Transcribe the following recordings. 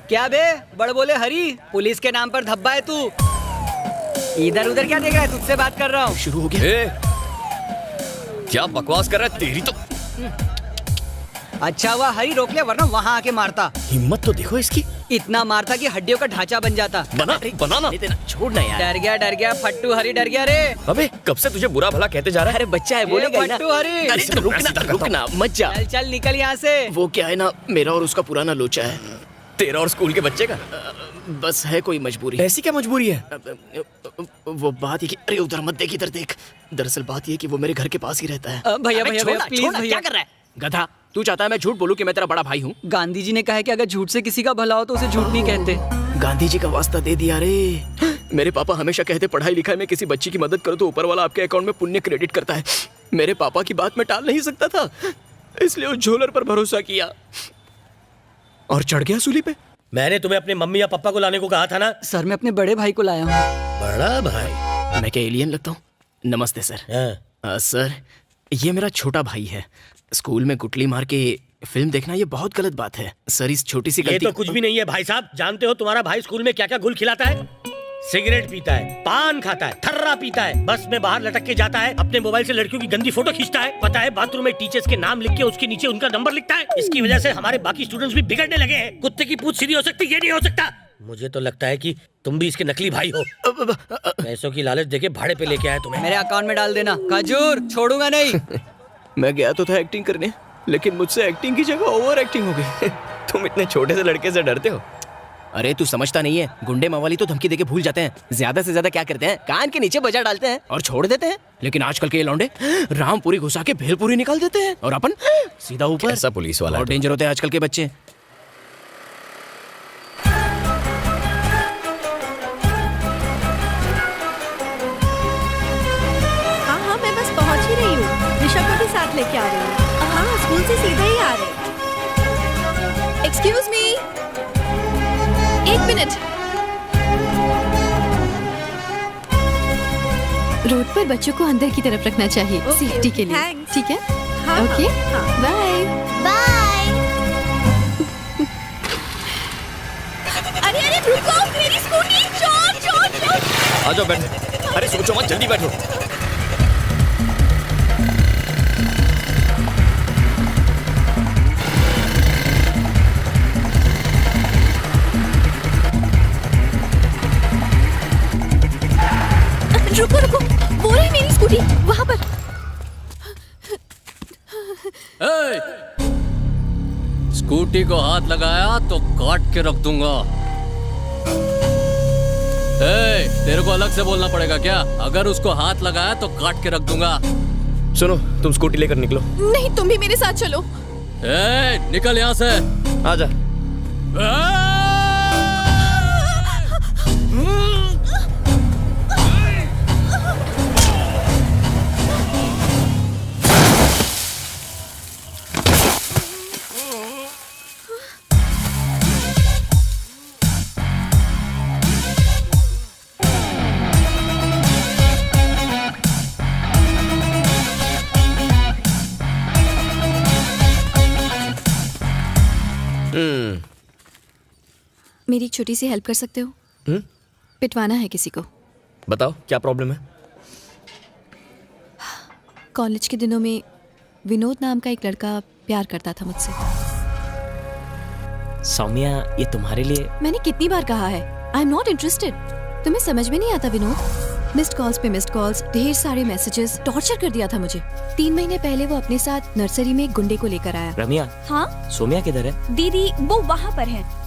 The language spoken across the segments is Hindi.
क्या बे बड़ बोले हरी, पुलिस के नाम पर धब्बा है तू। इधर उधर क्या देख रहा है, तुझसे बात कर रहा हूँ। शुरू हो गया। क्या बकवास कर रहा है, तेरी तो। अच्छा हुआ हरी रोक लिया, वरना वहाँ आके मारता। हिम्मत तो देखो इसकी, इतना मारता कि हड्डियों का ढांचा बन जाता। बनाना छोड़ना यार। डर गया फट्टू हरी, डर गया रे। अबे कब से तुझे बुरा भला कहते जा रहा है। अरे बच्चा है, बोलेगा ही ना। फट्टू हरी, अरे रुकना मत जा। चल चल निकल यहाँ से। वो क्या है ना, मेरा और उसका पुराना लोचा है। तेरा और स्कूल के बच्चे का। बस है कोई मजबूरी। ऐसी क्या मजबूरी है? वो बात ये कि अरे उधर मत देख, इधर देख। दरअसल बात ये कि वो मेरे घर के पास ही रहता है। भैया भैया प्लीज भैया। क्या कर रहा है गधा? तू चाहता है मैं झूठ बोलूं कि मैं तेरा बड़ा भाई हूँ? गांधी जी ने कहा है कि अगर झूठ से किसी का भला हो तो उसे झूठ नहीं कहते। गांधी जी का वास्ता दे दिया रे। मेरे पापा हमेशा कहते पढ़ाई लिखाई में किसी बच्ची की मदद करो तो ऊपर वाला आपके अकाउंट में पुण्य क्रेडिट करता है। मेरे पापा की बात मैं टाल नहीं सकता था, इसलिए उस झोलर पर भरोसा किया और चढ़ गया सूली पे। मैंने तुम्हें अपने मम्मी या पापा को लाने को कहा था ना। सर मैं अपने बड़े भाई को लाया हूँ। बड़ा भाई? मैं क्या एलियन लगता हूँ? नमस्ते सर। सर ये मेरा छोटा भाई है। स्कूल में गुटली मार के फिल्म देखना ये बहुत गलत बात है सर। इस छोटी सी ये गलती तो कुछ भी नहीं है भाई साहब। जानते हो तुम्हारा भाई स्कूल में क्या क्या गुल खिलाता है? सिगरेट पीता है, पान खाता है, थर्रा पीता है, बस में बाहर लटक के जाता है, अपने मोबाइल से लड़कियों की गंदी फोटो खींचता है, पता है बाथरूम में टीचर्स के नाम लिख के उसके नीचे उनका नंबर लिखता है। इसकी वजह से हमारे बाकी स्टूडेंट्स भी बिगड़ने लगे हैं। कुत्ते की पूंछ सीधी हो सकती, ये नहीं हो सकता। मुझे तो लगता है कि तुम भी इसके नकली भाई हो। पैसों की लालच देके भाड़े पे लेके आया तुम्हें। मेरे अकाउंट में डाल देना, खजूर छोड़ूंगा नहीं। मैं गया तो था एक्टिंग करने, लेकिन मुझसे एक्टिंग की जगह ओवर एक्टिंग हो गई। तुम इतने छोटे से लड़के से डरते हो? अरे तू समझता नहीं है, गुंडे मवाली तो धमकी देके भूल जाते हैं। ज्यादा से ज्यादा क्या करते हैं, कान के नीचे बजा डालते हैं और छोड़ देते हैं। लेकिन आजकल के ये लौंडे रामपुरी घुसा के भेलपुरी निकाल देते हैं और अपन सीधा ऊपर। ऐसा पुलिस वाला और डेंजर होते हैं आजकल के बच्चे। हाँ मैं बस पहुंच ही रही हूँ। ऋषभ को भी साथ लेके आ रही हूँ। हाँ स्कूल से सीधे ही आ रहे। एक्सक्यूज मी, एक मिनट। रोड पर बच्चों को अंदर की तरफ रखना चाहिए सेफ्टी के लिए। ठीक है? Okay bye bye. अरे अरे रुको, मेरी स्कूटी। चोर चोर चोर। आ जाओ बैठो। अरे सोचो मत, जल्दी बैठो। रुको रुको, वो रही मेरी स्कूटी वहाँ पर। स्कूटी को हाथ लगाया तो काट के रख दूंगा। तेरे को अलग से बोलना पड़ेगा क्या? अगर उसको हाथ लगाया तो काट के रख दूंगा। सुनो, तुम स्कूटी लेकर निकलो। नहीं, तुम भी मेरे साथ चलो। निकल यहाँ से। आजा। मेरी छोटी सी हेल्प कर सकते हो? पिटवाना है किसी को। बताओ क्या प्रॉब्लम है? कॉलेज के दिनों में विनोद नाम का एक लड़का प्यार करता था मुझसे। सौम्या, ये तुम्हारे लिए। मैंने कितनी बार कहा है आई एम नॉट इंटरेस्टेड। तुम्हें समझ में नहीं आता विनोद? मिस्ड कॉल्स पे मिस्ड कॉल्स, ढेर सारे मैसेजेस, टॉर्चर कर दिया था मुझे। 3 महीने पहले वो अपने साथ नर्सरी में एक गुंडे को लेकर आया। रमिया। हाँ सोम्या किधर है? दीदी वो वहाँ पर है।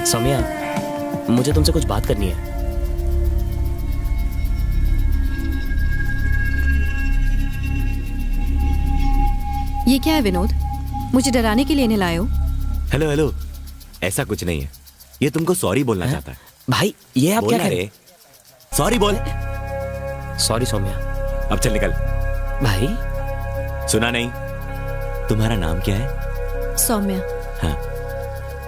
सौम्या, मुझे तुमसे कुछ बात करनी है। ये क्या है विनोद? मुझे डराने के लिए इन्हें लाए हो? हेलो हेलो, ऐसा कुछ नहीं है। ये तुमको सॉरी बोलना चाहता है। भाई ये आप क्या कह रहे? सॉरी बोल। सॉरी सौम्या। अब चल निकल। भाई सुना नहीं? तुम्हारा नाम क्या है? सौम्या। हाँ।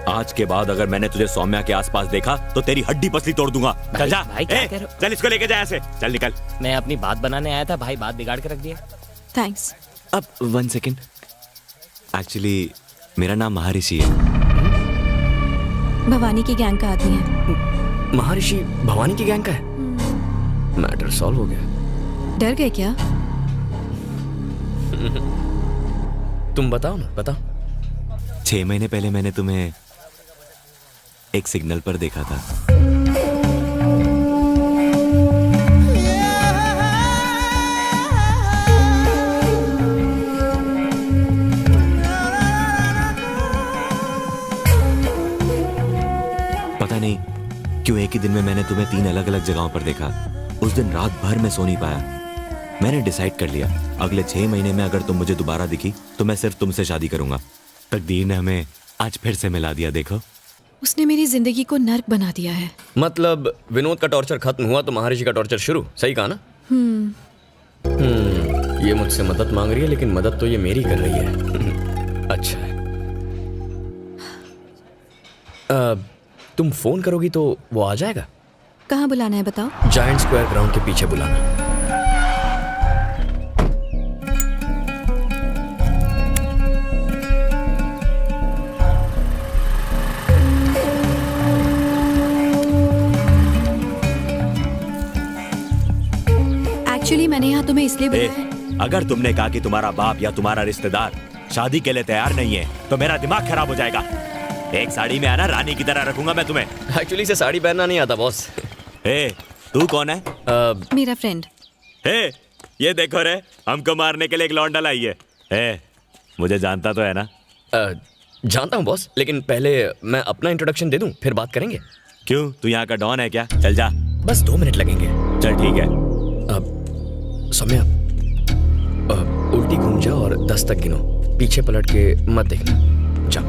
आज के बाद अगर मैंने तुझे सौम्या के आसपास देखा तो तेरी हड्डी पसली तोड़ दूंगा। चल जा। भाई, क्या कह रहे हो? चल इसको लेके जा ऐसे। चल निकल। मैं अपनी बात बनाने आया था, भाई बात बिगाड़ के रख दिया। थैंक्स। अब 1 सेकेंड। एक्चुअली मेरा नाम महर्षि है। भवानी की गैंग का आदमी है। महर्षि भवानी की गैंग का है? मैटर सॉल्व हो गया। डर गए क्या? तुम बताओ ना, बताओ। 6 महीने पहले मैंने तुम्हें एक सिग्नल पर देखा था। पता नहीं क्यों एक ही दिन में मैंने तुम्हें 3 अलग अलग जगहों पर देखा। उस दिन रात भर मैं सो नहीं पाया। मैंने डिसाइड कर लिया अगले 6 महीने में अगर तुम मुझे दोबारा दिखी तो मैं सिर्फ तुमसे शादी करूंगा। तकदीर ने हमें आज फिर से मिला दिया। देखो, उसने मेरी जिंदगी को नर्क बना दिया है। मतलब विनोद का टॉर्चर खत्म हुआ तो महर्षि का टॉर्चर शुरू, सही कहा ना? ये मुझसे मदद मांग रही है, लेकिन मदद तो ये मेरी कर रही है। अच्छा है। तुम फोन करोगी तो वो आ जाएगा? कहाँ बुलाना है बताओ? जायंट स्क्वायर ग्राउंड के पीछे बुलाना। एक्चुअली मैंने यहाँ तुम्हें इसलिए बुलाया है। अगर तुमने कहा कि तुम्हारा बाप या तुम्हारा रिश्तेदार शादी के लिए तैयार नहीं है तो मेरा दिमाग खराब हो जाएगा। एक साड़ी में आना, रानी की तरह रखूंगा मैं तुम्हें। एक्चुअली से साड़ी पहनना नहीं आता बॉस। तू कौन है? मेरा फ्रेंड। ये देखो रे, हमको मारने के लिए एक लौंडा लाई है। मुझे जानता तो है ना? जानता हूँ बॉस, लेकिन पहले मैं अपना इंट्रोडक्शन दे दूं, फिर बात करेंगे। क्यों, तू यहाँ का डॉन है क्या? चल जा। बस 2 मिनट लगेंगे। चल ठीक है। सौम्या, उल्टी घूम जाओ और 10 तक गिनो। पीछे पलट के मत देखना। जाओ।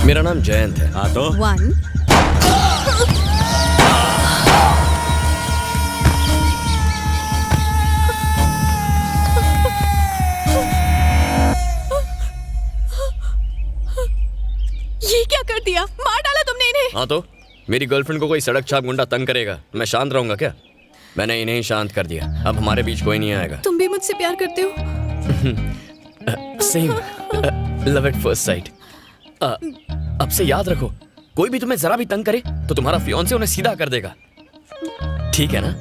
मेरा नाम जयंत है। हाँ तो 1 ये क्या कर दिया? मार डाला तुमने इन्हें। हाँ तो मेरी गर्लफ्रेंड को कोई सड़क छाप गुंडा तंग करेगा, मैं शांत रहूंगा क्या? मैंने इन्हें ही शांत कर दिया। अब हमारे बीच कोई नहीं आएगा। तुम भी मुझसे प्यार करते हो? Same, love at first sight. अब से याद रखो, कोई भी तुम्हें जरा भी तंग करे तो तुम्हारा फियांसे उन्हें सीधा कर देगा, ठीक है ना?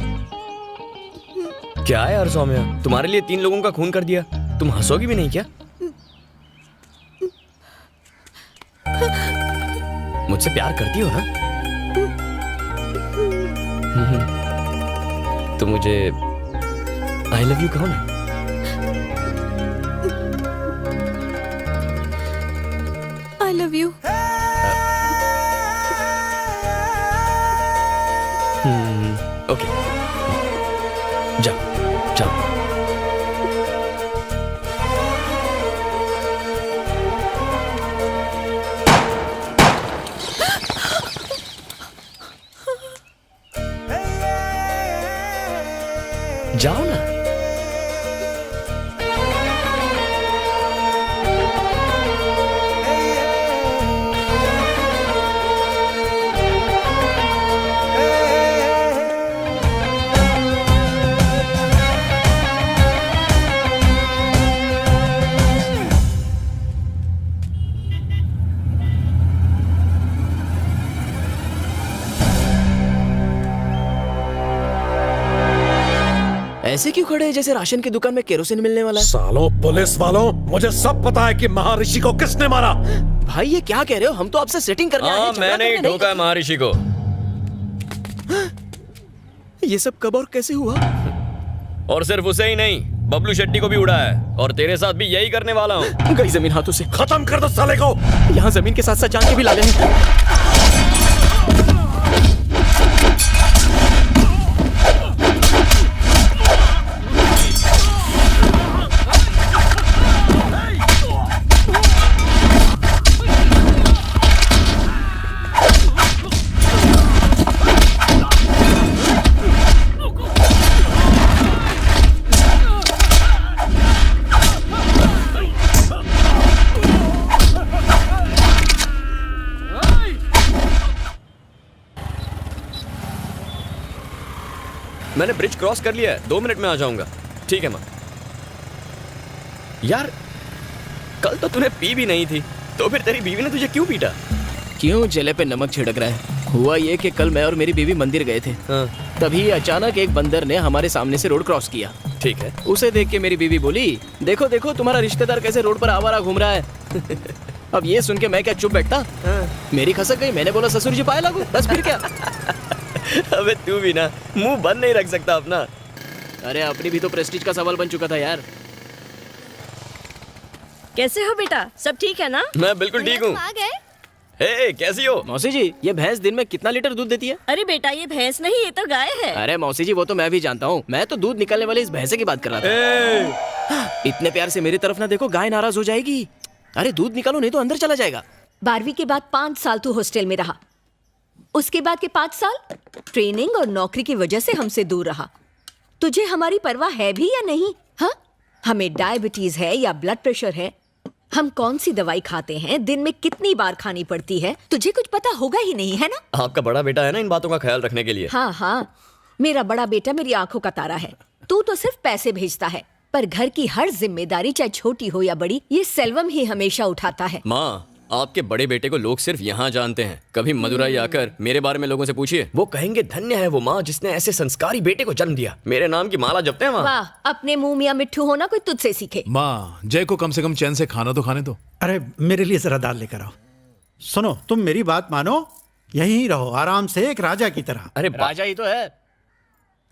क्या है यार सौम्या, तुम्हारे लिए 3 लोगों का खून कर दिया, तुम हंसोगी भी नहीं क्या? मुझसे प्यार करती हो ना? तो मुझे आई लव यू कहो ना। I love you. ओके, जाओ जाओ। जाओ ना। ऐसे क्यों खड़े हैं जैसे राशन की दुकान में केरोसिन मिलने वाला है? सालों पुलिस वालों, मुझे सब पता है कि महर्षि को किसने मारा। भाई ये क्या कह रहे हो? हम तो आपसे सेटिंग करने आए हैं, झगड़ा मैंने ही करने नहीं। ठोका है महर्षि को। ये सब कब और कैसे हुआ? और सिर्फ उसे ही नहीं, बबलू शेट्टी को भी उड़ा है, और तेरे साथ भी यही करने वाला हूँ। गई जमीन हाथों से। खत्म कर दो साले को। यहाँ जमीन के साथ साथ जान के भी ला गए। मैंने ब्रिज क्रॉस कर लिया है, 2 मिनट में आ जाऊंगा। ठीक है माँ। यार कल तो तूने पी भी नहीं थी, तो फिर तेरी बीवी ने तुझे क्यों पीटा? क्यों जले पे नमक छिड़क रहा है? हुआ ये कि कल मैं और मेरी बीवी मंदिर गए थे। हाँ। तभी अचानक एक बंदर ने हमारे सामने से रोड क्रॉस किया। ठीक है। उसे देख के मेरी बीवी बोली, देखो देखो तुम्हारा रिश्तेदार कैसे रोड पर आवारा घूम रहा है। अब ये सुन के मैं क्या चुप बैठता? मेरी खसक गई। मैंने बोला ससुर जी पाए लागू, बस फिर क्या। अबे तू भी ना मुंह बंद नहीं रख सकता अपना। अरे अपनी भी तो प्रेस्टीज का सवाल बन चुका था यार। कैसे हो बेटा, सब ठीक है ना? मैं बिल्कुल ठीक हूँ। आ गए? हे कैसी हो? मौसी जी, ये भैंस दिन में कितना लीटर दूध देती है? अरे बेटा ये भैंस नहीं, ये तो गाय है। अरे मौसी जी, वो तो मैं भी जानता हूँ। मैं तो दूध निकलने वाली इस भैंसे की बात कर रहा था। इतने प्यार से मेरी तरफ ना देखो, गाय नाराज हो जाएगी। अरे दूध निकालो नहीं तो अंदर चला जाएगा। 12वीं के बाद 5 साल तू हॉस्टल में रहा, उसके बाद के 5 साल ट्रेनिंग और नौकरी की वजह से हमसे दूर रहा। तुझे हमारी परवाह है भी या नहीं? हाँ, हमें डायबिटीज है या ब्लड प्रेशर है, हम कौन सी दवाई खाते हैं, दिन में कितनी बार खानी पड़ती है, तुझे कुछ पता होगा ही नहीं, है ना? आपका बड़ा बेटा है ना इन बातों का ख्याल रखने के लिए। हाँ हाँ, मेरा बड़ा बेटा मेरी आंखों का तारा है। तू तो सिर्फ पैसे भेजता है, पर घर की हर जिम्मेदारी चाहे छोटी हो या बड़ी, ये सेल्वम ही हमेशा उठाता है। माँ, आपके बड़े बेटे को लोग सिर्फ यहाँ जानते हैं। कभी मदुराई आकर मेरे बारे में लोगों से पूछिए, वो कहेंगे धन्य है वो माँ जिसने ऐसे संस्कारी बेटे को जन्म दिया। मेरे नाम की माला जपते हैं वहाँ। वाह, अपने मुंह मियां मिट्ठू होना कोई तुझसे सीखे। माँ, जय को कम से कम चैन से खाना तो खाने दो। अरे मेरे लिए जरा दाल लेकर आओ। सुनो, तुम मेरी बात मानो, यहीं रहो आराम से एक राजा की तरह। अरे राजा ही तो है।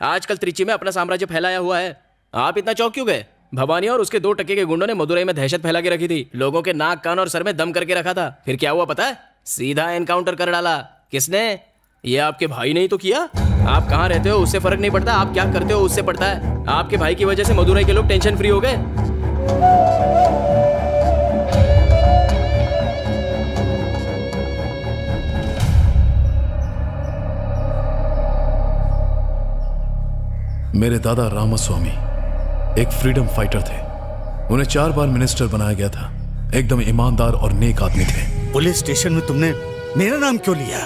आजकल त्रिची में अपना साम्राज्य फैलाया हुआ है। आप इतना चौंक क्यों गए? भवानी और उसके 2 टके के गुंडों ने मदुरई में दहशत फैला के रखी थी। लोगों के नाक, कान और सर में दम करके रखा था। फिर क्या हुआ पता है? सीधा एनकाउंटर कर डाला। किसने? ये आपके भाई ने ही तो किया। आप कहाँ रहते हो उससे फर्क नहीं पड़ता, आप क्या करते हो उससे पड़ता है। आपके भाई की वजह से मदुरई के लोग टेंशन फ्री हो गए। मेरे दादा रामास्वामी एक फ्रीडम फाइटर थे। उन्हें 4 बार मिनिस्टर बनाया गया था। एकदम ईमानदार और नेक आदमी थे। पुलिस स्टेशन में तुमने मेरा नाम क्यों लिया?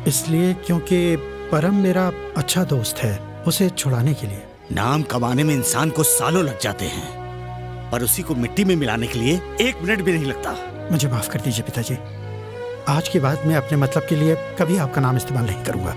इसलिए क्योंकि परम मेरा अच्छा दोस्त है, उसे छुड़ाने के लिए। नाम कमाने में इंसान को सालों लग जाते हैं, पर उसी को मिट्टी में मिलाने के लिए 1 मिनट भी नहीं लगता। मुझे माफ कर दीजिए पिताजी, आज के बाद मैं अपने मतलब के लिए कभी आपका नाम इस्तेमाल नहीं करूंगा।